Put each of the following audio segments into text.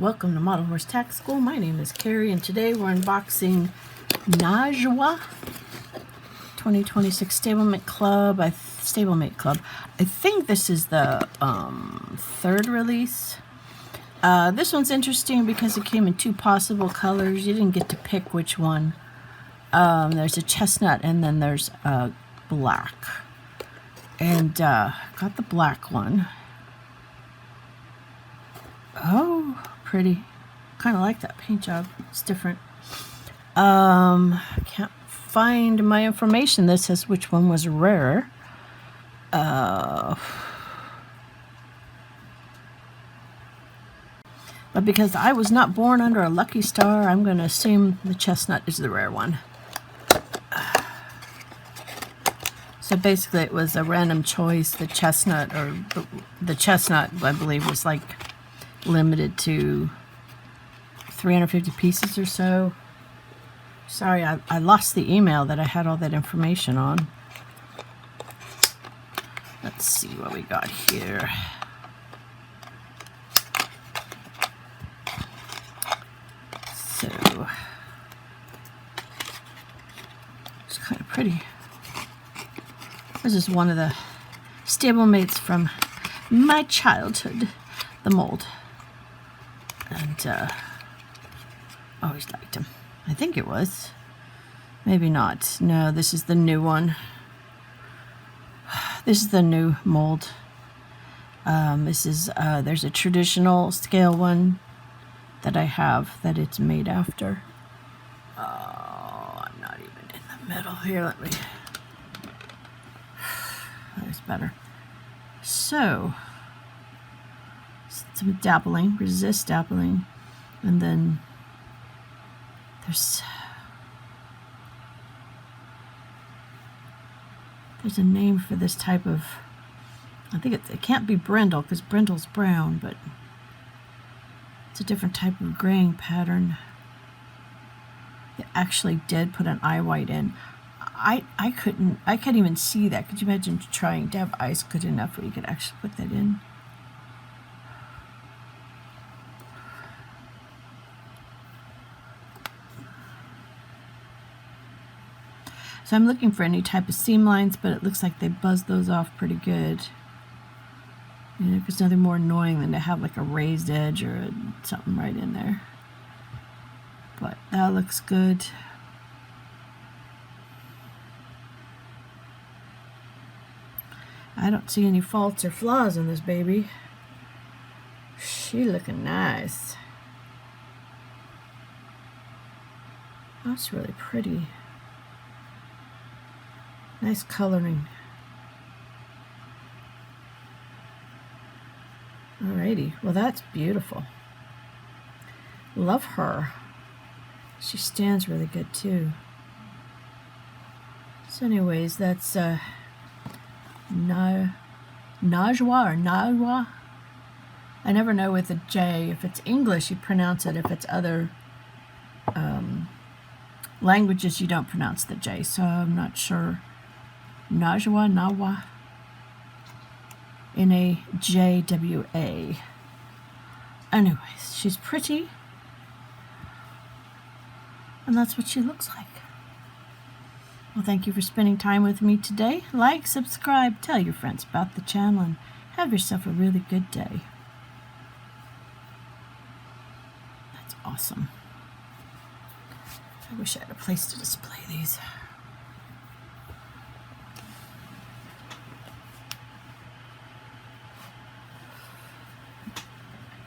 Welcome to Model Horse Tack School. My name is Carrie, and today we're unboxing Najwa 2026 Stablemate Club. I think this is the third release. This one's interesting because it came in two possible colors. You didn't get to pick which one. There's a chestnut and then there's a black. And got the black one. Oh, pretty. Kind of like that paint job. It's different. Can't find my information. This says which one was rarer. But because I was not born under a lucky star, I'm going to assume the chestnut is the rare one. So basically it was a random choice. The chestnut, I believe, was like limited to 350 pieces or so. Sorry, I lost the email that I had all that information on. Let's see what we got here. So, it's kind of pretty. This is one of the stablemates from my childhood, the mold. And always liked him. I think it was. Maybe not. No, this is the new one. This is the new mold. This is there's a traditional scale one that I have that it's made after. Oh, I'm not even in the middle here. Let me. That's better. So, some dappling, resist dappling, and then there's a name for this type of, I think it can't be brindle because brindle's brown, but it's a different type of graying pattern. It actually did put an eye white in. I can't even see that. Could you imagine trying to have eyes good enough where you could actually put that in? So I'm looking for any type of seam lines, but it looks like they buzzed those off pretty good. You know, there's nothing more annoying than to have like a raised edge or something right in there. But that looks good. I don't see any faults or flaws in this baby. She looking nice. That's really pretty. Nice coloring. Alrighty, well that's beautiful. Love her. She stands really good too. So anyways, that's Najwa or Najwa. I never know with a J. If it's English, you pronounce it. If it's other languages, you don't pronounce the J. So I'm not sure. Najwa. Najwa. Anyways, she's pretty. And that's what she looks like. Well, thank you for spending time with me today. Like, subscribe, tell your friends about the channel, and have yourself a really good day. That's awesome. I wish I had a place to display these.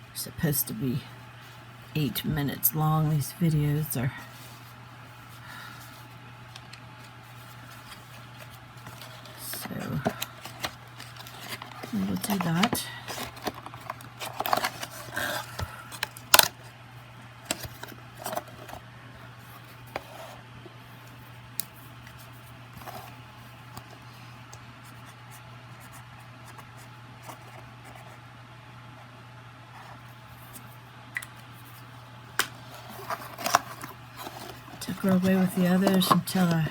They're supposed to be 8 minutes long. These videos are. So we'll do that. Took her away with the others until I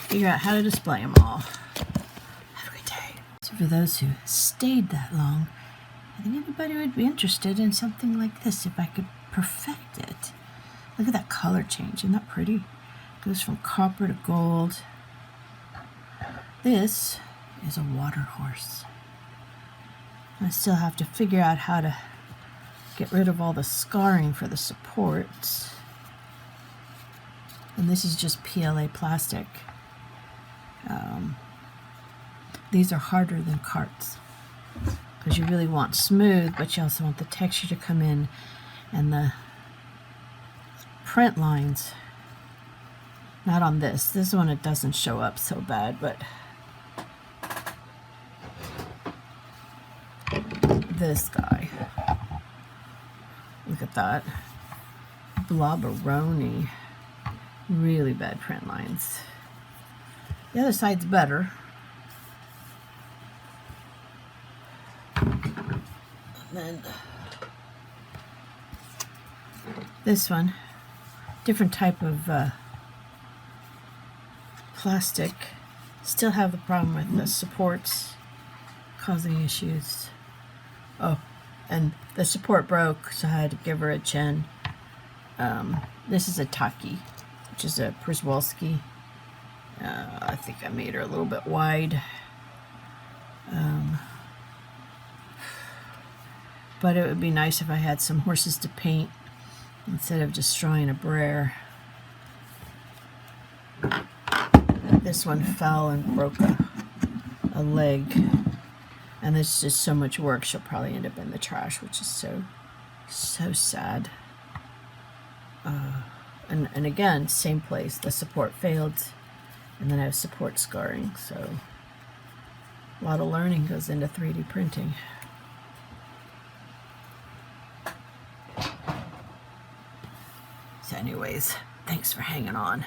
figure out how to display them all. Have a good day. So for those who stayed that long, think anybody would be interested in something like this if I could perfect it. Look at that color change. Isn't that pretty? Goes from copper to gold. This is a water horse. I still have to figure out how to get rid of all the scarring for the supports. And this is just PLA plastic. These are harder than carts because you really want smooth, but you also want the texture to come in, and the print lines. Not on this. This one it doesn't show up so bad, but this guy. Look at that. Blobberoni. Really bad print lines. The other side's better. And then this one, different type of plastic. Still have the problem with the supports causing issues. Oh, and the support broke, so I had to give her a chin. This is a Taki, which is a Przewalski. I think I made her a little bit wide. But it would be nice if I had some horses to paint instead of destroying a brayer. This one fell and broke a leg. And there's just so much work, she'll probably end up in the trash, which is so sad. And again, same place. The support failed, and then I have support scarring. So a lot of learning goes into 3D printing. So anyways, thanks for hanging on.